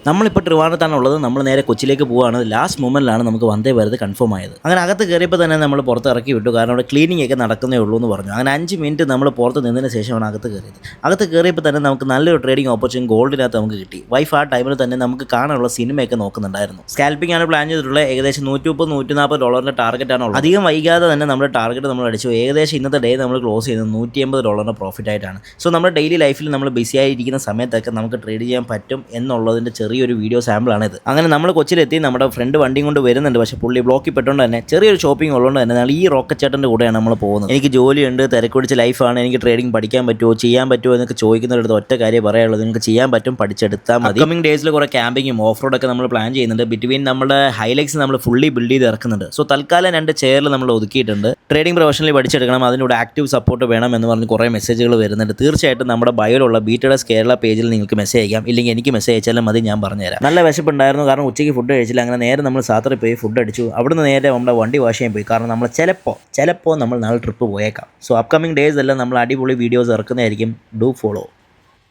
നമ്മളിപ്പോൾ ട്രിവാൻഡ്രത്താണുള്ളത്. നമ്മൾ നേരെ കൊച്ചിയിലേക്ക് പോവുകയാണ്. ലാസ്റ്റ് മൊമെൻറ്റിലാണ് നമുക്ക് വന്ദേ ഭാരത് കൺഫേം ആയത്. അങ്ങനെ അകത്ത് കയറിയപ്പോൾ തന്നെ നമ്മൾ പുറത്ത് ഇറക്കി വിട്ടു. കാരണം അവിടെ ക്ലീനിങ് ഒക്കെ നടക്കുന്നേ ഉള്ളൂ എന്ന് പറഞ്ഞു. അങ്ങനെ 5 മിനിറ്റ് നമ്മൾ പുറത്ത് നിന്നതിന് ശേഷമാണ് അകത്ത് കയറിയത്. അകത്ത് കയറിയപ്പോൾ തന്നെ നമുക്ക് നല്ലൊരു ട്രേഡിംഗ് ഓപ്പർച്യൂണിറ്റി ഗോൾഡിനകത്ത് നമുക്ക് കിട്ടി. വൈഫ് ആ ടൈമിൽ തന്നെ നമുക്ക് കാണാനുള്ള സിനിമയൊക്കെ നോക്കുന്നുണ്ടായിരുന്നു. സ്കാൽപ്പിംഗ് ആണ് പ്ലാൻ ചെയ്തിട്ടുള്ളത്. ഏകദേശം $130-140 ടാർഗറ്റാണ് ഉള്ളത്. അധികം വൈകാതെ തന്നെ നമ്മുടെ ടാർഗറ്റ് നമ്മൾ അടിച്ചു. ഏകദേശം ഇന്നത്തെ ഡേ നമ്മൾ ക്ലോസ് ചെയ്തത് $180 പ്രോഫിറ്റ് ആയിട്ടാണ്. സോ നമ്മുടെ ഡെയിലി ലൈഫിൽ നമ്മൾ ബിസി ആയിരിക്കുന്ന സമയത്തൊക്കെ നമുക്ക് ട്രേഡ് ചെയ്യാൻ പറ്റും എന്നുള്ളതിൻ്റെ ചെറിയൊരു വീഡിയോ സാമ്പിളാണ് ഇത്. അങ്ങനെ നമ്മൾ കൊച്ചിയിലെത്തി. നമ്മുടെ ഫ്രണ്ട് വണ്ടിയും കൊണ്ട് വരുന്നുണ്ട്. പക്ഷേ പുള്ളി ബ്ലോക്കിൽ പെട്ടുകൊണ്ട് തന്നെ ചെറിയൊരു ഷോപ്പിംഗ് ഉള്ളതുകൊണ്ട് തന്നെ നമ്മൾ ഈ റോക്കറ്റ് ചേട്ടൻ്റെ കൂടെയാണ് നമ്മൾ പോകുന്നത്. എനിക്ക് ജോലിയുണ്ട്, തിരക്കുപിടിച്ച ലൈഫാണ്, എനിക്ക് ട്രേഡിംഗ് പഠിക്കാൻ പറ്റുമോ, ചെയ്യാൻ പറ്റുമോ എന്നൊക്കെ ചോദിക്കുന്നവരുടെ ഒറ്റ കാര്യം പറയാനുള്ളത്, നിങ്ങൾക്ക് ചെയ്യാൻ പറ്റും, പഠിച്ചെടുത്താൽ മതി. കമ്മിങ് ഡേയ്സിൽ കുറേ ക്യാമ്പിങ്ങും ഓഫ് റോഡൊക്കെ നമ്മൾ പ്ലാൻ ചെയ്യുന്നുണ്ട്. ബിറ്റ്വീൻ നമ്മുടെ ഹൈലൈറ്റ്സ് നമ്മൾ ഫുള്ളി ബിൽഡ് ചെയ്ത് ഇറക്കുന്നുണ്ട്. സോ തൽക്കാലം 2 ചെയറിൽ നമ്മൾ ഒതുക്കിയിട്ടുണ്ട്. ട്രേഡിംഗ് പ്രൊഫഷണലി പഠിച്ചെടുക്കണം, അതിനൂടെ ആക്റ്റീവ് സപ്പോർട്ട് വേണം എന്ന് പറഞ്ഞ് കുറേ മെസ്സേജുകൾ വരുന്നുണ്ട്. തീർച്ചയായിട്ടും നമ്മുടെ ബയോയിലുള്ള ബീറ്റഡസ് കേരള പേജിൽ നിങ്ങൾക്ക് മെസ്സേജ് അയക്കാം. ഇല്ലെങ്കിൽ എനിക്ക് മെസ്സേജ് അയച്ചാലും മതി, ഞാൻ പറഞ്ഞുതരാം. നല്ല വിശപ്പുണ്ടായിരുന്നു, കാരണം ഉച്ചയ്ക്ക് ഫുഡ് കഴിച്ചില്ല. അങ്ങനെ നേരെ നമ്മൾ സാത്തറി പോയി ഫുഡ് അടിച്ചു. അവിടുന്ന് നേരെ നമ്മുടെ വണ്ടി വാഷ് ചെയ്യാൻ പോയി. കാരണം നമ്മൾ ചിലപ്പോൾ നമ്മൾ നാളെ ട്രിപ്പ് പോയേക്കാം. സോ അപ്കമിങ് ഡേയ്സ് എല്ലാം നമ്മൾ അടിപൊളി വീഡിയോസ് ഇറക്കുന്നതായിരിക്കും. Do follow.